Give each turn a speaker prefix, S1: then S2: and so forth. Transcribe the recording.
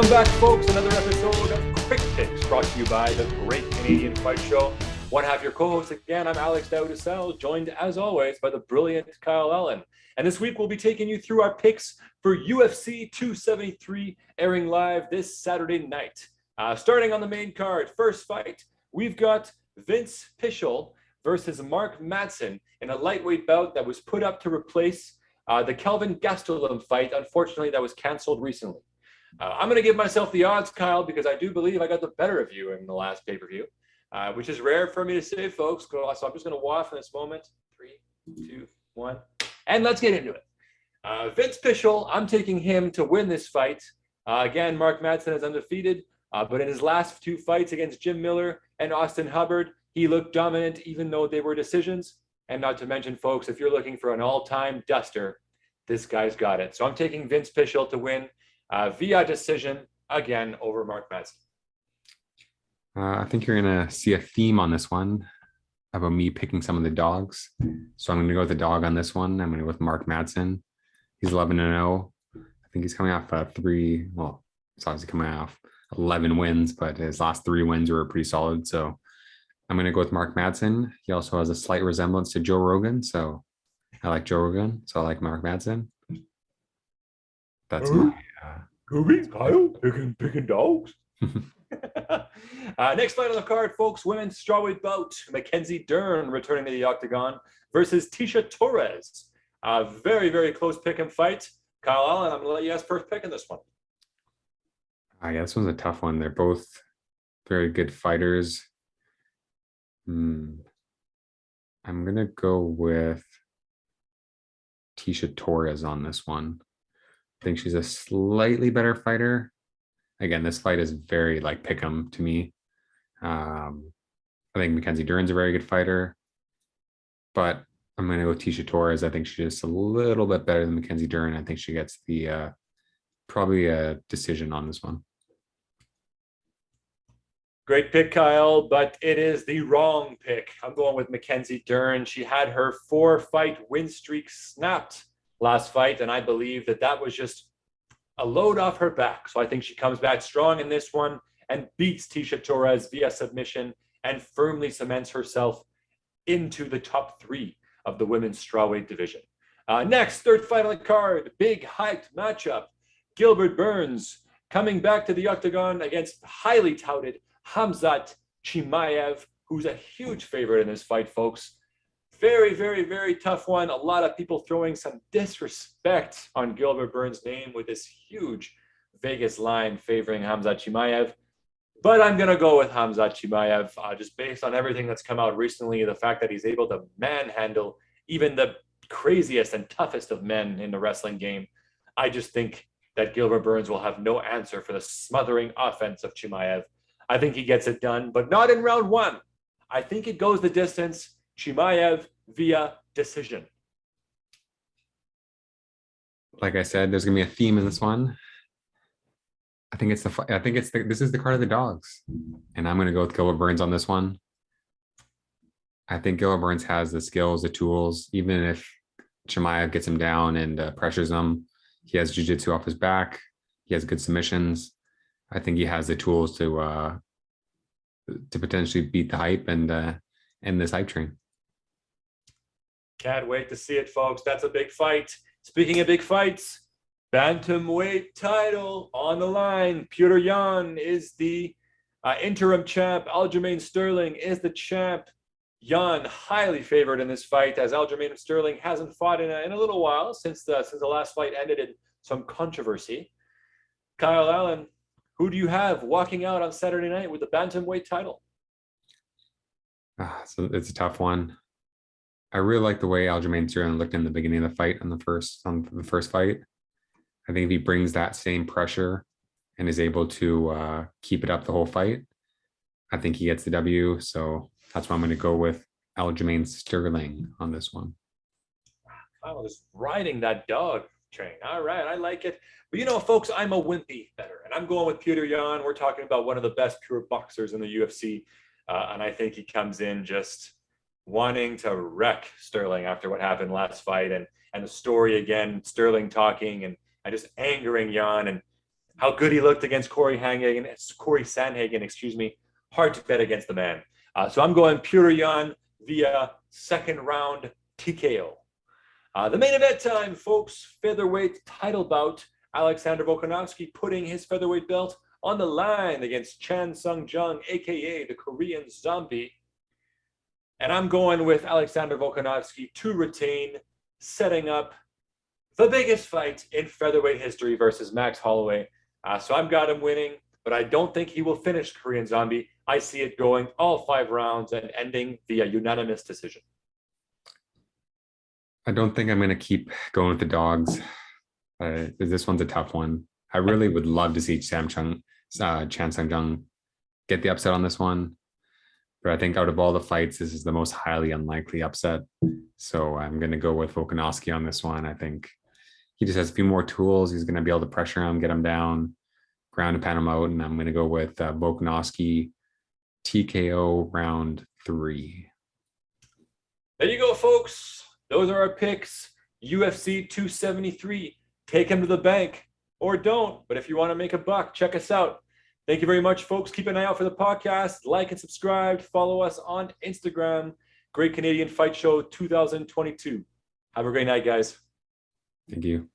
S1: Welcome back, folks. Another episode of Quick Picks brought to you by the Great Canadian Fight Show. One half your co-host again, I'm Alex Dowdesel, joined as always by the brilliant Kyle Allen. And this week we'll be taking you through our picks for UFC 273 airing live this Saturday night. Starting on the main card, first fight, we've got Vince Pichel versus Mark Madsen in a lightweight bout that was put up to replace the Kelvin Gastelum fight. Unfortunately, that was canceled recently. I'm going to give myself the odds, Kyle, because I do believe I got the better of you in the last pay-per-view, which is rare for me to say, folks. So I'm just going to waft in this moment. 3, 2, 1, and let's get into it. Vince Pichel, I'm taking him to win this fight. Again, Mark Madsen is undefeated, but in his last two fights against Jim Miller and Austin Hubbard, he looked dominant, even though they were decisions. And not to mention, folks, if you're looking for an all-time duster, this guy's got it. So I'm taking Vince Pichel to win via decision, again, over Mark Madsen.
S2: I think you're going to see a theme on this one about me picking some of the dogs. So I'm going to go with the dog on this one. I'm going to go with Mark Madsen. He's 11-0. I think he's coming off he's obviously coming off 11 wins, but his last 3 wins were pretty solid. So I'm going to go with Mark Madsen. He also has a slight resemblance to Joe Rogan. So I like Joe Rogan. So I like Mark Madsen. That's my...
S1: Kyle, picking dogs. Next fight on the card, folks, women's strawweight bout. Mackenzie Dern returning to the octagon versus Tecia Torres. Very, very close pick and fight. Kyle Allen, I'm going to let you ask first pick in this one.
S2: Yeah, this one's a tough one. They're both very good fighters. I'm going to go with Tecia Torres on this one. I think she's a slightly better fighter. Again, this fight is very like pick 'em to me. I think Mackenzie Dern's a very good fighter, but I'm going to go with Tecia Torres. I think she's just a little bit better than Mackenzie Dern. I think she gets the probably a decision on this one.
S1: Great pick, Kyle, but it is the wrong pick. I'm going with Mackenzie Dern. She had her 4-fight win streak snapped last fight, and I believe that was just a load off her back. So I think she comes back strong in this one and beats Tecia Torres via submission and firmly cements herself into the top 3 of the women's strawweight division. Next, third fight on the card, big hyped matchup. Gilbert Burns coming back to the octagon against highly touted Khamzat Chimaev, who's a huge favorite in this fight, folks. Very, very, very tough one. A lot of people throwing some disrespect on Gilbert Burns' name with this huge Vegas line favoring Khamzat Chimaev. But I'm going to go with Khamzat Chimaev just based on everything that's come out recently, the fact that he's able to manhandle even the craziest and toughest of men in the wrestling game. I just think that Gilbert Burns will have no answer for the smothering offense of Chimaev. I think he gets it done, but not in round 1. I think it goes the distance. Chimaev via decision.
S2: Like I said, there's gonna be a theme in this one. This is the card of the dogs, and I'm gonna go with Gilbert Burns on this one. I think Gilbert Burns has the skills, the tools. Even if Chimaev gets him down and pressures him, he has jiu-jitsu off his back. He has good submissions. I think he has the tools to potentially beat the hype and end this hype train.
S1: Can't wait to see it, folks. That's a big fight. Speaking of big fights, bantamweight title on the line. Petr Yan is the interim champ. Aljamain Sterling is the champ. Yan highly favored in this fight, as Aljamain Sterling hasn't fought in a little while since the last fight ended in some controversy. Kyle Allen, who do you have walking out on Saturday night with the bantamweight title?
S2: So it's a tough one. I really like the way Aljamain Sterling looked in the beginning of the fight on the first fight. I think if he brings that same pressure and is able to keep it up the whole fight, I think he gets the W. So that's why I'm going to go with Aljamain Sterling on this one.
S1: I was riding that dog train. All right, I like it. But folks, I'm a wimpy bettor, and I'm going with Petr Yan. We're talking about one of the best pure boxers in the UFC, and I think he comes in just wanting to wreck Sterling after what happened last fight, and the story again, Sterling talking and just angering Yan, and how good he looked against Corey Sandhagen, excuse me. Hard to bet against the man. So I'm going Purion via second round TKO. The main event time, folks, featherweight title bout. Alexander Volkanovski putting his featherweight belt on the line against Chan Sung Jung, aka the Korean Zombie. And I'm going with Alexander Volkanovski to retain, setting up the biggest fight in featherweight history versus Max Holloway. So I've got him winning, but I don't think he will finish Korean Zombie. I see it going all 5 rounds and ending via unanimous decision.
S2: I don't think I'm going to keep going with the dogs. This one's a tough one. I really would love to see Chan Sung Jung get the upset on this one. But I think out of all the fights, this is the most highly unlikely upset. So I'm going to go with Volkanovski on this one. I think he just has a few more tools. He's going to be able to pressure him, get him down, ground and pound him out. And I'm going to go with Volkanovski TKO round 3.
S1: There you go, folks. Those are our picks. UFC 273. Take him to the bank or don't. But if you want to make a buck, check us out. Thank you very much, folks. Keep an eye out for the podcast. Like and subscribe. Follow us on Instagram. Great Canadian Fight Show 2022. Have a great night, guys.
S2: Thank you.